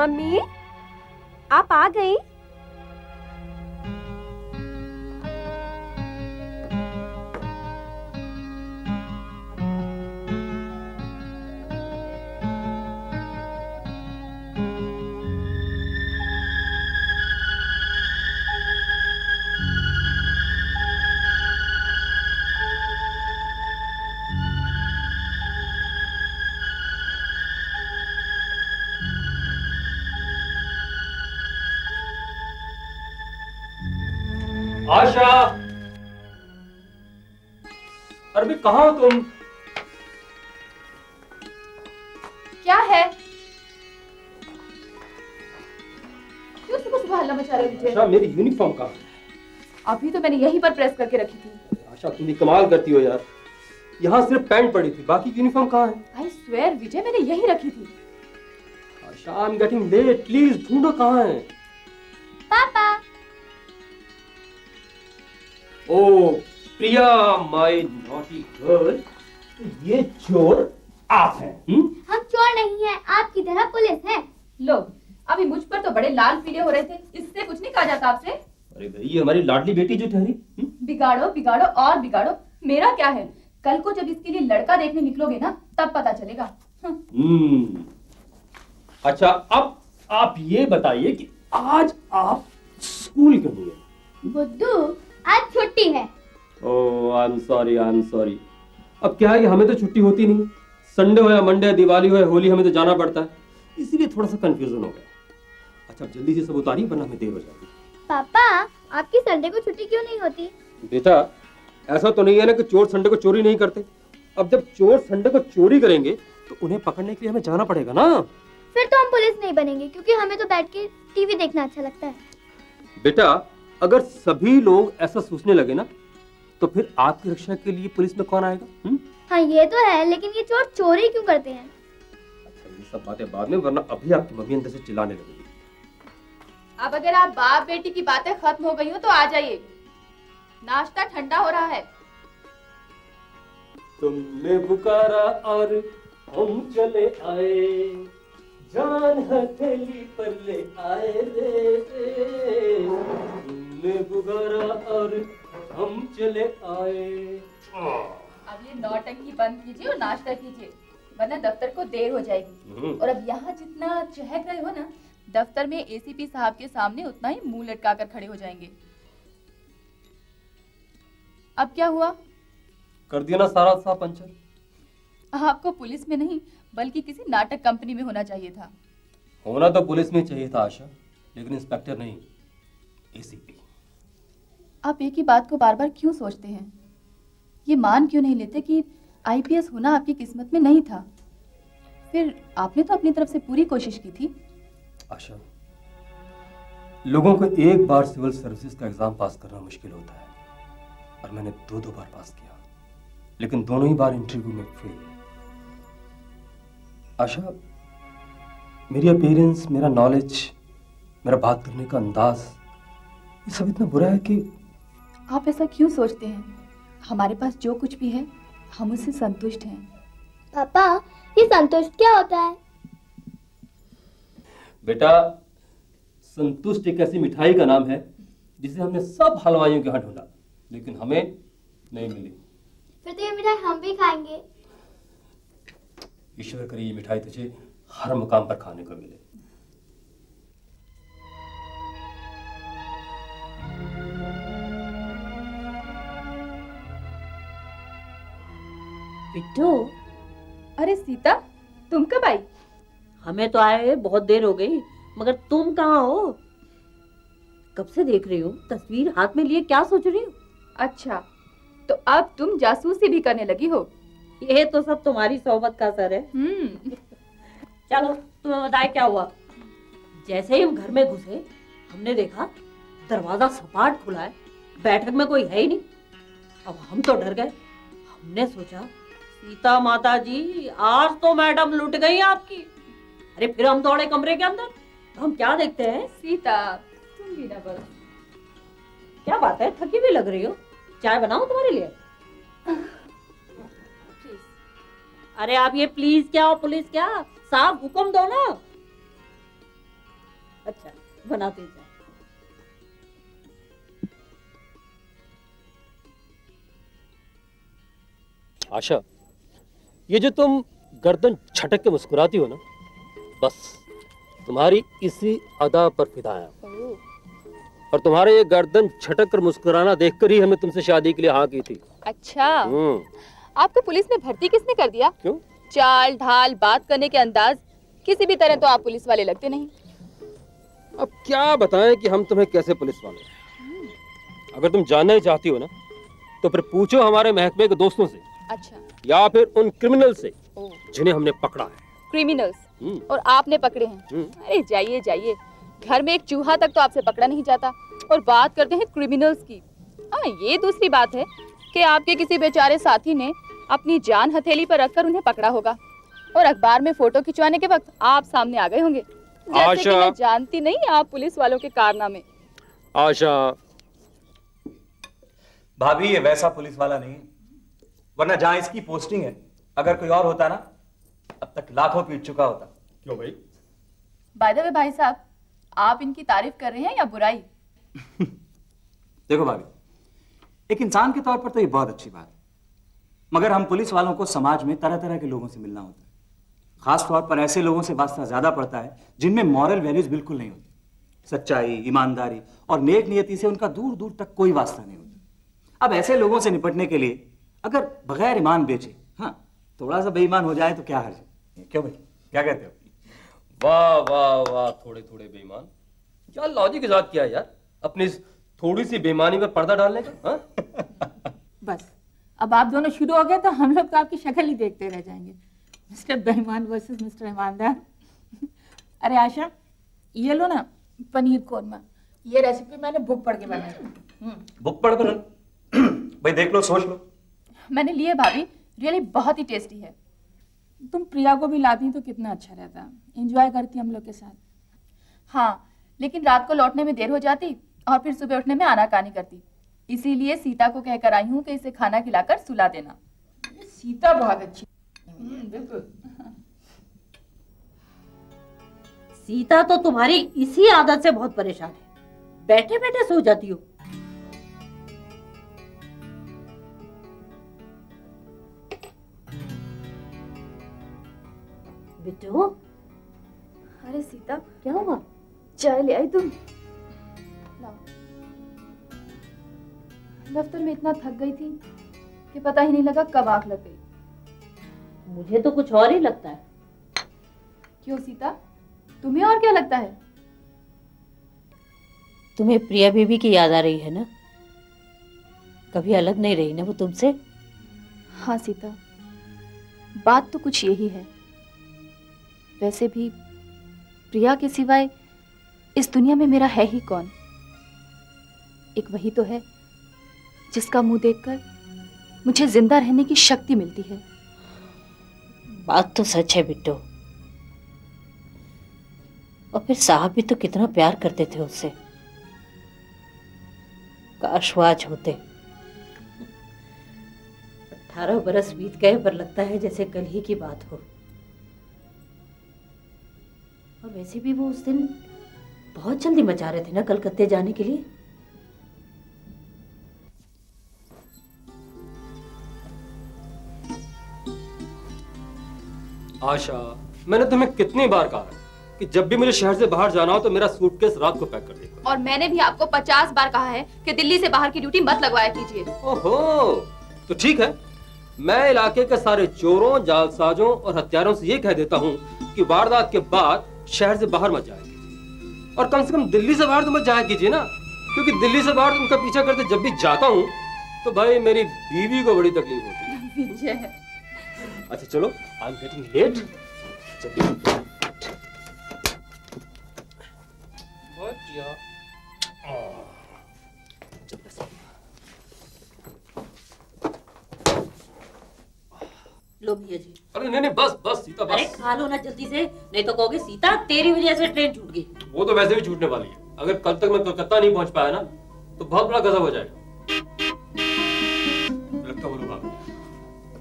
Mummy, आप आ गई? आशा, अरे कहाँ हो तुम? क्या है? क्यों सुबह सुबह हल्ला मचा रहे हो? आशा, मेरी यूनिफॉर्म कहाँ है? अभी तो मैंने यहीं पर प्रेस करके रखी थी। आशा, तुम भी कमाल करती हो यार। यहाँ सिर्फ पैंट पड़ी थी, बाकी यूनिफॉर्म कहाँ है? आई स्वेयर विजय, मैंने यहीं रखी थी। Asha, I am getting late, please ढूंढो कहाँ है। पापा। Oh Priya, my naughty girl, ये चोर आप हैं? हम चोर नहीं हैं, आपकी तरह पुलिस है। लो, अभी मुझ पर तो बड़े लाल पीले हो रहे थे, इससे कुछ नहीं कहा जाता आपसे? अरे भाई, ये हमारी लाडली बेटी जो ठहरी। बिगाड़ो बिगाड़ो और बिगाड़ो, मेरा क्या है? कल को जब इसके लिए लड़का देखने निकलोगे ना, तब पता चलेगा। अच्छा, अब आप ये बताइए कि आज आप स्कूल क्यों नहीं गए? बुद्धू, आज छुट्टी है। Oh, I am sorry, I am sorry. अब क्या है कि हमें तो छुट्टी होती नहीं, संडे हो या मंडे, दिवाली हो या होली, हमें तो जाना पड़ता है, इसीलिए थोड़ा सा कंफ्यूजन हो गया। अच्छा, अब जल्दी से सब उतारिए वरना हमें देर हो जाएगी। पापा, आपकी संडे को छुट्टी क्यों नहीं होती? बेटा, ऐसा तो नहीं है ना कि चोर संडे को चोरी नहीं करते। अब जब चोर संडे को चोरी करेंगे तो उन्हें पकड़ने के लिए हमें जाना पड़ेगा ना। फिर तो हम पुलिस नहीं बनेंगे, क्योंकि हमें तो बैठ के टीवी देखना अच्छा लगता है। बेटा, अगर सभी लोग ऐसा सोचने लगे ना, तो फिर आपकी रक्षा के लिए पुलिस में कौन आएगा? हाँ, ये तो है, लेकिन ये चोर चोरी क्यों करते हैं? अच्छा, ये सब बातें बाद में, वरना अभी आपकी मम्मी अंदर से चिल्लाने लगेगी। अब अगर आप बाप बेटी की बातें खत्म हो गई हो तो आ जाइए, नाश्ता ठंडा हो रहा है। तुमने पुकारा और हम चले आए, जान हथेली पर ले आए रे। तुमने पुकारा और हम चले आए। अब ये नौटंकी बंद कीजिए और नाश्ता कीजिए, वरना दफ्तर को देर हो जाएगी। और अब यहाँ जितना चहक रहे हो ना, दफ्तर में एसीपी साहब के सामने उतना ही मुंह लटका कर खड़े हो जाएंगे। अब क्या हुआ? कर दिया ना सारा सा पंचर। आपको पुलिस में नहीं बल्कि किसी नाटक कंपनी में होना चाहिए था। होना तो पुलिस में चाहिए था आशा, लेकिन इंस्पेक्टर नहीं, एसीपी। आप एक ही बात को बार बार क्यों सोचते हैं? ये मान क्यों नहीं लेते कि आईपीएस होना आपकी किस्मत में नहीं था? फिर आपने तो अपनी तरफ से पूरी कोशिश की थी। आशा, लोगों को एक बार सिविल सर्विसेज का एग्जाम पास करना मुश्किल होता है, और मैंने दो बार पास किया, लेकिन दोनों ही बार इंटरव्यू में फेल। आशा, मेरी अपीयरेंस, मेरा नॉलेज, मेरा बात करने का अंदाज, ये सब इतना बुरा है कि... आप ऐसा क्यों सोचते हैं? हमारे पास जो कुछ भी है हम उससे संतुष्ट हैं। पापा, ये संतुष्ट क्या होता है? बेटा, संतुष्ट एक ऐसी मिठाई का नाम है जिसे हमने सब हलवाइयों के यहाँ ढूंढा, लेकिन हमें नहीं मिली। फिर तो ये मिठाई हम भी खाएंगे। ईश्वर करे ये मिठाई तुझे हर मुकाम पर खाने को मिले। बिट्टू, अरे सीता, तुम कब आई? हमें तो आए बहुत देर हो गई, मगर तुम कहाँ हो? कब से देख रही हूँ, तस्वीर हाथ में लिए क्या सोच रही हो? अच्छा, तो अब तुम जासूसी भी करने लगी हो? ये तो सब तुम्हारी सोबत का असर है। चलो तुम्हें बताए क्या हुआ। जैसे ही हम घर में घुसे, हमने देखा दरवाजा सपाट खुला है, बैठक में कोई है ही नहीं। अब हम तो डर गए। हमने सोचा सीता माता जी, आज तो मैडम लुट गई आपकी। अरे फिर हम दौड़े कमरे के अंदर, तो हम क्या देखते हैं? सीता, तुम भी ना बस। क्या बात है, थकी भी लग रही हो? चाय बनाऊं तुम्हारे लिए? अरे आप ये प्लीज क्या और पुलिस क्या, साहब हुक्म दो ना। अच्छा बनाते चाय। आशा, ये जो तुम गर्दन झटक के मुस्कुराती हो ना, बस तुम्हारी इसी अदा पर फिदा है। और तुम्हारे ये गर्दन झटक कर मुस्कुराना देखकर ही हमें तुमसे शादी के लिए हाँ की थी। अच्छा, आपको पुलिस में भर्ती किसने कर दिया? क्यों? चाल ढाल, बात करने के अंदाज, किसी भी तरह तो आप पुलिस वाले लगते नहीं। अब क्या बताएं कि हम तुम्हें कैसे पुलिस वाले हैं। अगर तुम जानना ही चाहती हो ना, तो फिर पूछो हमारे महकमे के दोस्तों से। अच्छा, या फिर उन क्रिमिनल से जिन्हें हमने पकड़ा है। क्रिमिनल्स? और आपने पकड़े हैं? अरे जाइए जाइए, घर में एक चूहा तक तो आपसे पकड़ा नहीं जाता, और बात करते हैं क्रिमिनल्स की। हाँ, ये दूसरी बात है कि आपके किसी बेचारे साथी ने अपनी जान हथेली पर रखकर उन्हें पकड़ा होगा, और अखबार में फोटो खिंचवाने के वक्त आप सामने आ गए होंगे। जैसे कि मैं जानती नहीं आप पुलिस वालों के कारनामे। आशा, भाभी ये वैसा पुलिस वाला नहीं है, वरना जहां इसकी पोस्टिंग है अगर कोई और होता ना, अब तक लाखों पीट चुका होता। क्यों भाई? बाय द वे भाई साहब, आप इनकी तारीफ कर रहे हैं या बुराई? देखो भाभी, एक इंसान के तौर पर तो ये बहुत अच्छी बात है, मगर हम पुलिस वालों को समाज में तरह तरह के लोगों से मिलना होता है। खास तौर पर ऐसे लोगों से वास्ता ज्यादा पड़ता है जिनमें मॉरल वैल्यूज बिल्कुल नहीं होती। सच्चाई, ईमानदारी और नेक नियति से उनका दूर दूर तक कोई वास्ता नहीं होता। अब ऐसे लोगों से निपटने के लिए अगर बगैर ईमान बेचे, हाँ, थोड़ा सा बेईमान हो जाए तो क्या हर्ज है? क्यों भाई, क्या कहते हो? वाह वाह वाह, थोड़े थोड़े बेईमान, क्या लॉजिक इजाद किया यार अपनी इस थोड़ी सी बेईमानी पर पर्दा डालने का। हाँ? बस अब आप दोनों शुरू हो गए तो हम लोग तो आपकी शक्ल ही देखते रह जाएंगे। मिस्टर बेईमान वर्सेस मिस्टर ईमानदार। अरे आशा, ये लो ना पनीर कोरमा, ये रेसिपी मैंने बुक पढ़ के बनाई। बुक पढ़ कर भाई देख लो, सोच लो। मैंने लिए भाभी, रियली बहुत ही टेस्टी है। तुम प्रिया को भी लाती तो कितना अच्छा रहता, एंजॉय करती हम लोग के साथ। हाँ, लेकिन रात को लौटने में देर हो जाती और फिर सुबह उठने में आनाकानी करती, इसीलिए सीता को कहकर आई हूँ कि इसे खाना खिलाकर सुला देना। सीता बहुत अच्छी। बिल्कुल। सीता तो तुम्हारी इसी आदत से बहुत परेशान है, बैठे बैठे सो जाती हो। बिट्टू, अरे सीता, क्या हुआ? चाय ले आई तुम? दफ्तर में इतना थक गई थी कि पता ही नहीं लगा कब आंख लग गई। मुझे तो कुछ और ही लगता है। क्यों सीता, तुम्हें और क्या लगता है? तुम्हें प्रिया बीबी की याद आ रही है ना? कभी अलग नहीं रही ना वो तुमसे? हाँ सीता, बात तो कुछ यही है। वैसे भी प्रिया के सिवाय इस दुनिया में मेरा है ही कौन? एक वही तो है जिसका मुंह देखकर मुझे जिंदा रहने की शक्ति मिलती है। बात तो सच है बिट्टू। और फिर साहब भी तो कितना प्यार करते थे उससे। काश वो आज होते। 18 बरस बीत गए पर लगता है जैसे कल ही की बात हो। और वैसे भी वो उस दिन बहुत जल्दी मचा रहे थे ना कलकत्ते जाने के लिए। आशा, मैंने तुम्हें कितनी बार कहा है कि जब भी मुझे शहर से बाहर जाना हो तो मेरा सूटकेस रात को पैक कर देगा। और मैंने भी आपको 50 बार कहा है कि दिल्ली से बाहर की ड्यूटी मत लगवाया कीजिए। ओहो, तो ठीक है, मैं इलाके के सारे चोरों, जालसाजों और हत्यारों से ये कह देता हूँ कि वारदात के बाद शहर से बाहर मत जाया कीजिए। और कम से कम दिल्ली से बाहर तो मत जाया कीजिए ना, क्योंकि दिल्ली से बाहर उनका पीछा करते जब भी जाता हूँ तो भाई मेरी बीवी को बड़ी तकलीफ होती है। अच्छा चलो, आई एम गेटिंग लेट। लो भैया जी। अरे नहीं नहीं, बस बस सीता, अरे बस। खा लो ना जल्दी से, नहीं तो कहोगे सीता तेरी वजह से ट्रेन छूट गई। वो तो वैसे भी छूटने वाली है। अगर कल तक मैं कलकत्ता नहीं पहुंच पाया ना तो बहुत बड़ा गजब हो जाएगा। लगता बोलो भाभी।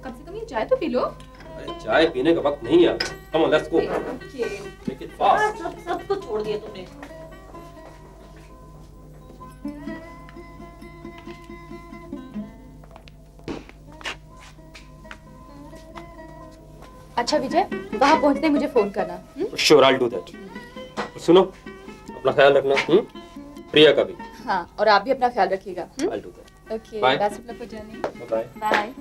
कम से कम ये चाय तो पी लो। अरे चाय पीने का वक्त नहीं है। Come on let's go. Okay make it fast. सब तो छोड़ दिया तुमने। अच्छा विजय, वहां पहुंचते ही मुझे फोन करना। Sure I will do that. सुनो, अपना ख्याल रखना। प्रिया का भी। हाँ, और आप भी अपना ख्याल रखिएगा। I will do that. Okay, Bye. Best of luck for journey. Bye. Bye.